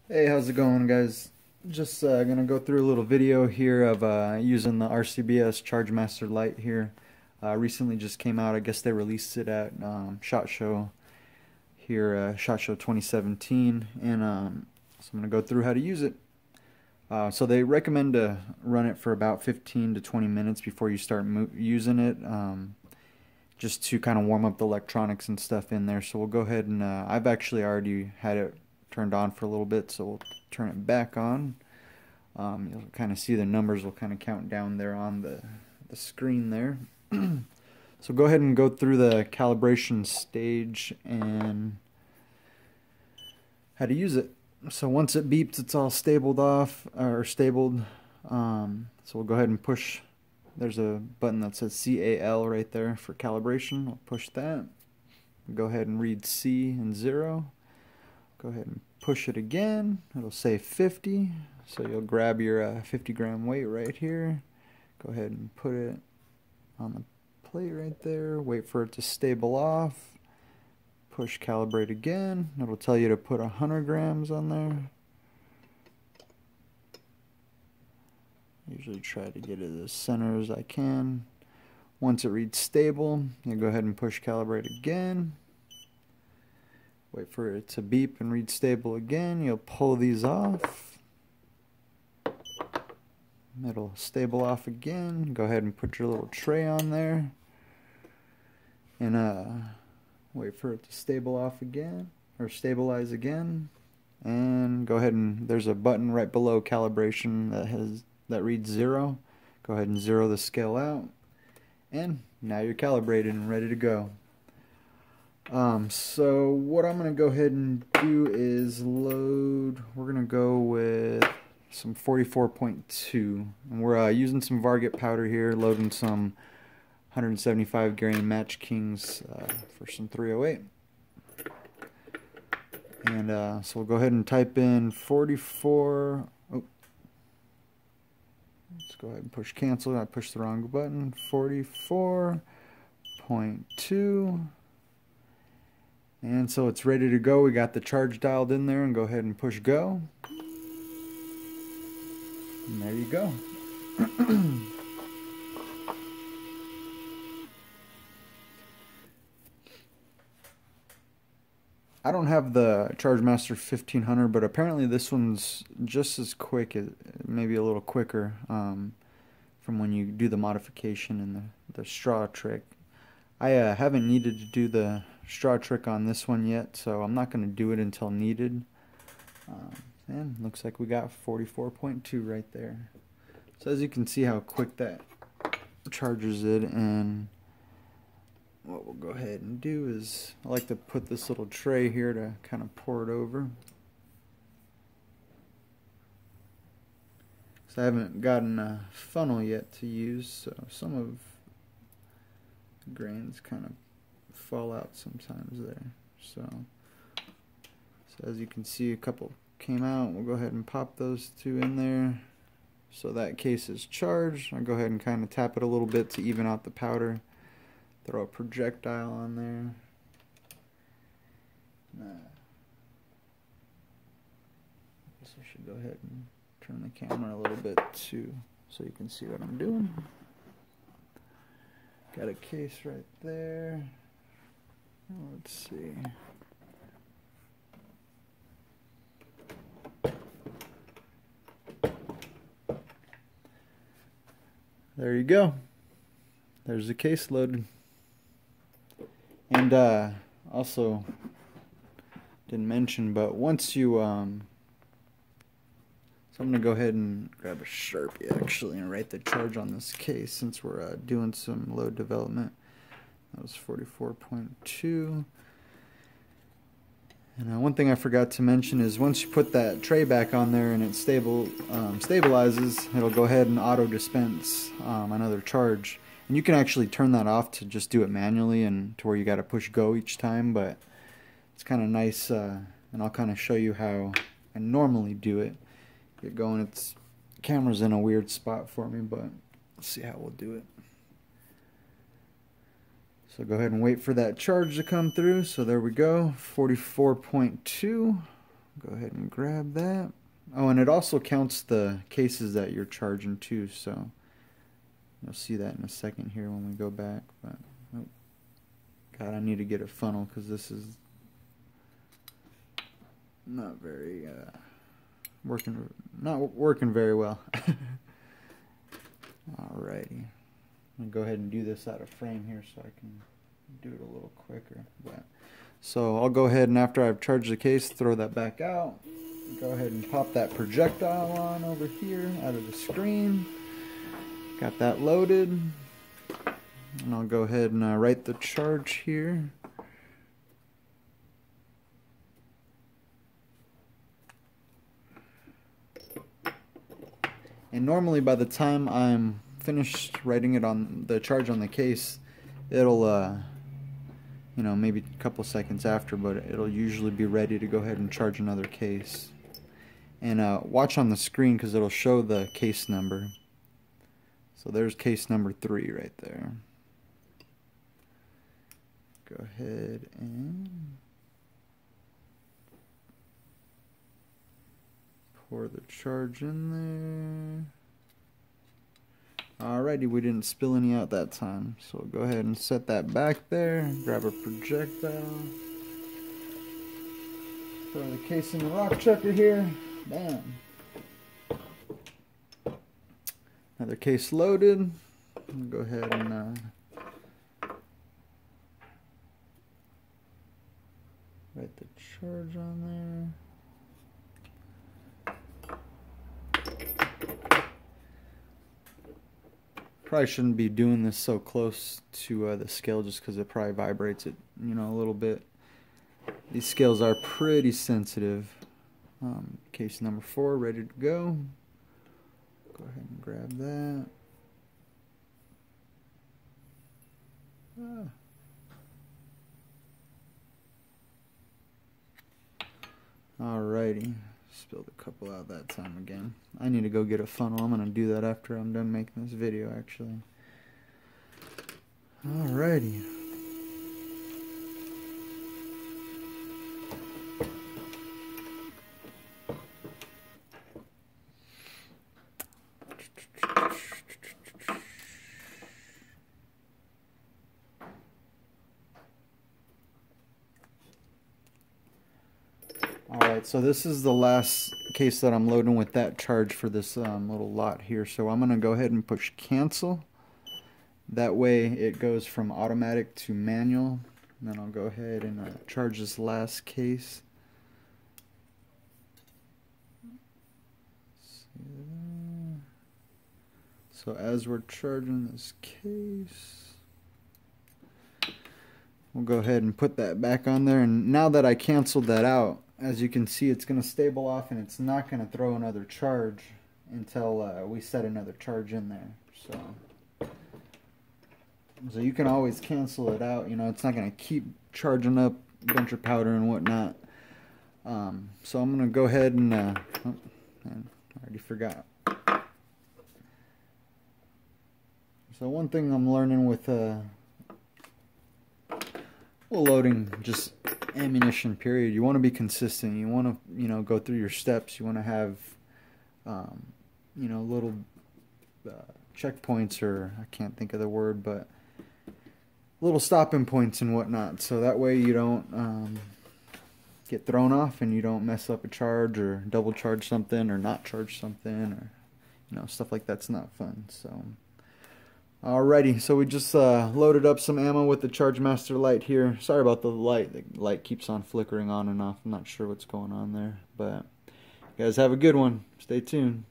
Hey, how's it going, guys? Just gonna go through a little video here of using the RCBS chargemaster lite here. Recently just came out. I guess they released it at SHOT Show here, SHOT Show 2017, and so I'm gonna go through how to use it. So they recommend to run it for about 15 to 20 minutes before you start using it, just to kind of warm up the electronics and stuff in there. So we'll go ahead and I've actually already had it turned on for a little bit, so we'll turn it back on. You'll kind of see the numbers will kind of count down there on the screen there. So go ahead and go through the calibration stage and how to use it. So once it beeps, it's all stabled off, or stabled. So we'll go ahead and push. There's a button that says CAL right there for calibration. We'll push that. Go ahead and read C and 0. Go ahead and push it again. It'll say 50. So you'll grab your 50 gram weight right here. Go ahead and put it on the plate right there. Wait for it to stable off. Push calibrate again. It'll tell you to put 100 grams on there. Usually try to get it as center as I can. Once it reads stable, you go ahead and push calibrate again. Wait for it to beep and read stable again. You'll pull these off. It'll stable off again. Go ahead and put your little tray on there. And wait for it to stable off again, or stabilize again. And go ahead and there's a button right below calibration that reads 0. Go ahead and 0 the scale out. And now you're calibrated and ready to go. So what I'm going to go ahead and do is load, we're going to go with some 44.2, and we're using some Varget powder here, loading some 175 grain Match Kings for some 308. And so we'll go ahead and type in 44, let's go ahead and push cancel. I pushed the wrong button. 44.2. And so it's ready to go. We got the charge dialed in there, and go ahead and push go. And there you go. I don't have the chargemaster 1500, but apparently this one's just as quick, maybe a little quicker, from when you do the modification and the straw trick. I haven't needed to do the straw trick on this one yet, so I'm not going to do it until needed. And looks like we got 44.2 right there. So as you can see how quick that charges it, and what we'll go ahead and do is I like to put this little tray here to kind of pour it over. So I haven't gotten a funnel yet to use, so some of the grains kind of fall out sometimes there. So as you can see, a couple came out. We'll go ahead and pop those two in there. So that case is charged. I'll go ahead and kind of tap it a little bit to even out the powder. Throw a projectile on there. I guess I should go ahead and turn the camera a little bit too, so you can see what I'm doing. Got a case right there. Let's see. There you go. There's the case loaded. And also didn't mention, but once you so I'm gonna go ahead and grab a Sharpie actually and write the charge on this case since we're doing some load development. That was 44.2. And one thing I forgot to mention is once you put that tray back on there and it stabilizes, it'll go ahead and auto dispense another charge. And you can actually turn that off to just do it manually and to where you got to push go each time, but it's kind of nice, and I'll kind of show you how I normally do it. Get going. The camera's in a weird spot for me, but let's see how we'll do it. So go ahead and wait for that charge to come through. So there we go, 44.2. Go ahead and grab that. Oh, and it also counts the cases that you're charging too, so you'll see that in a second here when we go back. But oh, God, I need to get a funnel because this is not very not working very well. Alrighty, I'm gonna go ahead and do this out of frame here so I can do it a little quicker. So I'll go ahead and after I've charged the case, throw that back out. Go ahead and pop that projectile on over here out of the screen. Got that loaded. And I'll go ahead and write the charge here. And normally by the time I'm finished writing it on the charge on the case, it'll you know, maybe a couple seconds after, but it'll usually be ready to go ahead and charge another case. And watch on the screen because it'll show the case number. So there's case number 3 right there. Go ahead and pour the charge in there. Alrighty, we didn't spill any out that time. So we'll go ahead and set that back there. Grab a projectile. Throw the case in the rock chucker here. Bam. Another case loaded. I'll go ahead and write the charge on there. Probably shouldn't be doing this so close to the scale just because it probably vibrates it, you know, a little bit. These scales are pretty sensitive. Case number 4 ready to go. Go ahead and grab that. Alrighty. Spilled a couple out that time again. I need to go get a funnel. I'm going to do that after I'm done making this video, actually. Alrighty. Alright, so this is the last case that I'm loading with that charge for this little lot here. So I'm going to go ahead and push cancel. That way it goes from automatic to manual. And then I'll go ahead and charge this last case. So as we're charging this case, we'll go ahead and put that back on there. And now that I canceled that out, as you can see, it's going to stable off and it's not going to throw another charge until we set another charge in there. So you can always cancel it out. You know, it's not going to keep charging up a bunch of powder and whatnot. So I'm going to go ahead and oh, man, I already forgot. So one thing I'm learning with loading just ammunition period, you want to be consistent. You want to, you know, go through your steps. You want to have you know, little checkpoints, or I can't think of the word, but little stopping points and whatnot, so that way you don't get thrown off and you don't mess up a charge or double charge something or not charge something, or you know, stuff like that's not fun. So alrighty, so we just loaded up some ammo with the Chargemaster light here. Sorry about the light. The light keeps on flickering on and off. I'm not sure what's going on there, but you guys have a good one. Stay tuned.